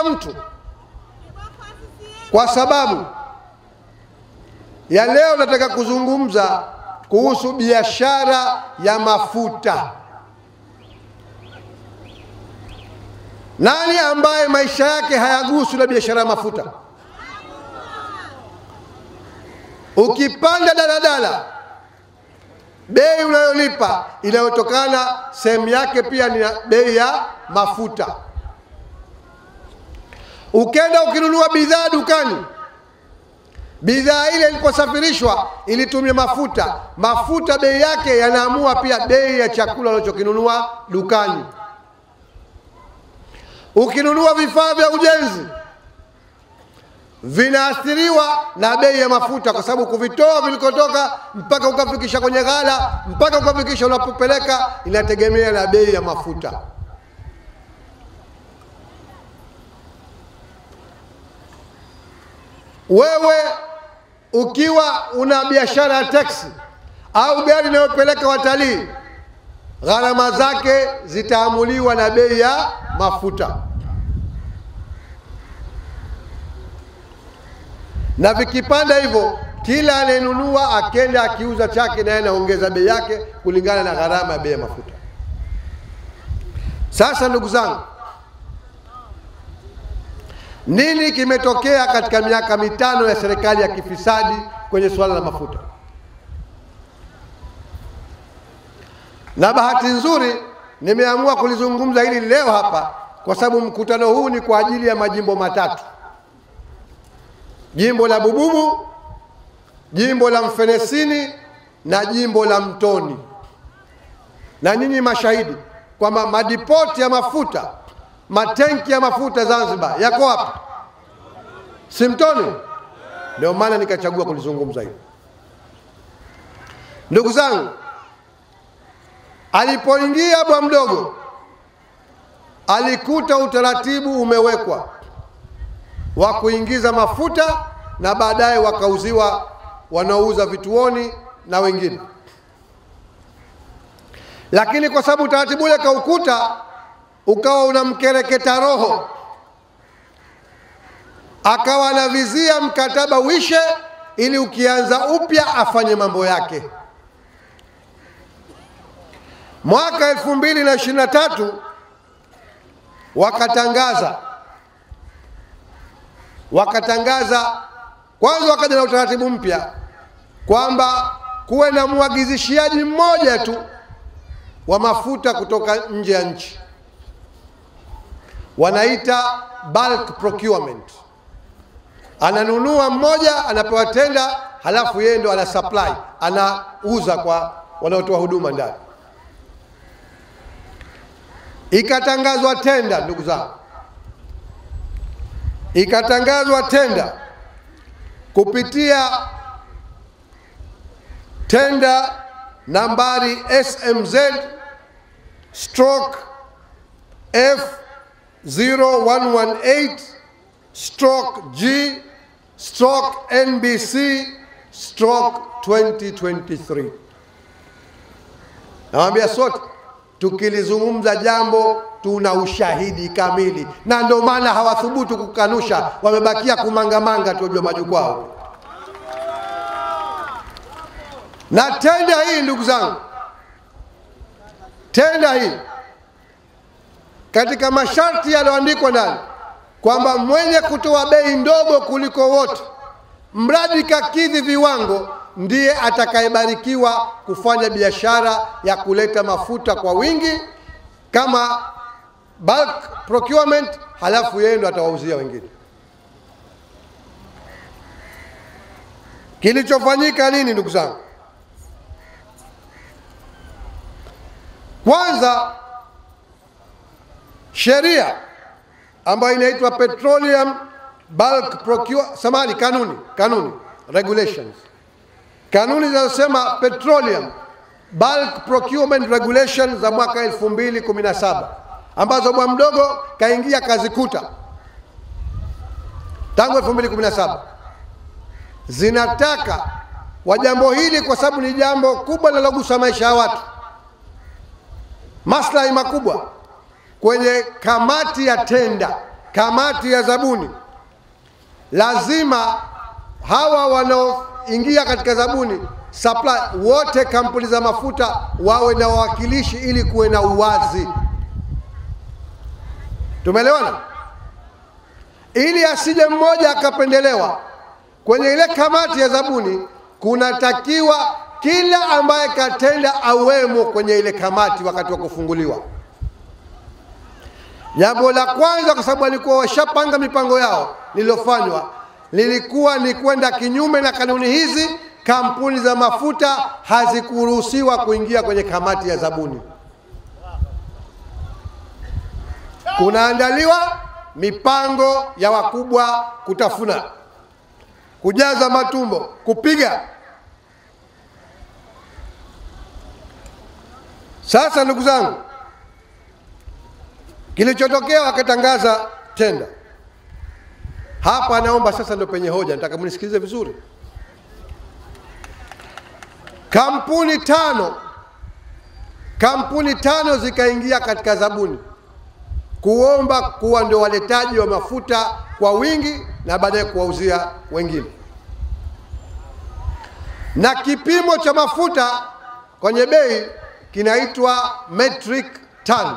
mtu, kwa sababu ya leo nataka kuzungumza kuhusu biashara ya mafuta. Nani ambaye maisha yake hayaguswi na biashara ya mafuta? Ukipanda daladala, bei unayolipa inayotokana sehemu yake pia ni bei ya mafuta. Ukenda ukinunua bidhaa dukani, bidhaa ile iliposafirishwa ilitumia mafuta. Mafuta bei yake yanaamua pia bei ya chakula unachokinunua dukani. Ukinunua vifaa vya ujenzi, vinaathiriwa na bei ya mafuta, kwa sababu kuvitoa vilikotoka mpaka ukafikisha kwenye ghala, mpaka ukafikisha unapopeleka, inategemea na bei ya mafuta. Wewe ukiwa una biashara ya taxi au gari inayopeleka watalii, gharama zake zitaamuliwa na bei ya mafuta. Na vikipanda hivyo, kila anayenunua akenda akiuza chake naye anaongeza bei yake kulingana na gharama ya bei ya mafuta. Sasa ndugu zangu, nini kimetokea katika miaka mitano ya serikali ya kifisadi kwenye suala la mafuta? Na bahati nzuri nimeamua kulizungumza hili leo hapa kwa sababu mkutano huu ni kwa ajili ya majimbo matatu: jimbo la Bububu, jimbo la Mfenesini na jimbo la Mtoni. Na nyinyi mashahidi kwamba madipoti ya mafuta, matenki ya mafuta Zanzibar yako wapi? Si Mtoni? Ndio maana nikachagua kulizungumza hili. Ndugu zangu, alipoingia bwa mdogo alikuta utaratibu umewekwa wa kuingiza mafuta na baadaye wakauziwa wanaouza vituoni na wengine. Lakini kwa sababu utaratibu ule kaukuta ukawa unamkereketa roho, akawa anavizia mkataba uishe ili ukianza upya afanye mambo yake. Mwaka 2023 wakatangaza kwanza, wakaja na utaratibu mpya kwamba kuwe na muagizishiaji mmoja tu wa mafuta kutoka nje ya nchi, wanaita bulk procurement. Ananunua mmoja, anapewa tenda, halafu yeye ndo ana supply, anauza kwa wanaotoa huduma ndani. Ikatangazwa tenda, ndugu zangu, ikatangazwa tenda kupitia tenda nambari SMZ/F01H/G/NBC/2023. Nawaambia sote tukilizungumza jambo tuna ushahidi kamili, na ndio maana hawathubutu kukanusha, wamebakia kumangamanga tu juu majukwaa. Na tenda hii ndugu zangu, tenda hii katika masharti yaliyoandikwa ndani kwamba mwenye kutoa bei ndogo kuliko wote, mradi kakidhi viwango, ndiye atakayebarikiwa kufanya biashara ya kuleta mafuta kwa wingi kama bulk procurement, halafu yeye ndo atawauzia wengine. Kilichofanyika nini ndugu zangu? Kwanza, sheria ambayo inaitwa Petroleum Bulk kanuni regulations, kanuni zinazosema Petroleum Bulk Procurement Regulations za mwaka 2017, ambazo bwa mdogo kaingia kazikuta tangu 2017, zinataka wa jambo hili, kwa sababu ni jambo kubwa linalogusa maisha ya watu, maslahi makubwa, kwenye kamati ya tenda, kamati ya zabuni, lazima hawa wanaoingia katika zabuni supply wote, kampuni za mafuta wawe na wawakilishi ili kuwe na uwazi. Tumeelewana? Ili asije mmoja akapendelewa. Kwenye ile kamati ya zabuni kunatakiwa kila ambaye katenda awemo kwenye ile kamati wakati wa kufunguliwa. Jambo la kwanza, kwa sababu walikuwa washapanga mipango yao, lilofanywa lilikuwa ni kwenda kinyume na kanuni hizi. Kampuni za mafuta hazikuruhusiwa kuingia kwenye kamati ya zabuni. Kunaandaliwa mipango ya wakubwa kutafuna, kujaza matumbo, kupiga. Sasa ndugu zangu, kilichotokea wakatangaza tenda. Hapa naomba sasa ndio penye hoja, nataka mnisikilize vizuri. Kampuni tano zikaingia katika zabuni kuomba kuwa ndio waletaji wa mafuta kwa wingi na baadaye kuwauzia wengine. Na kipimo cha mafuta kwenye bei kinaitwa metric ton.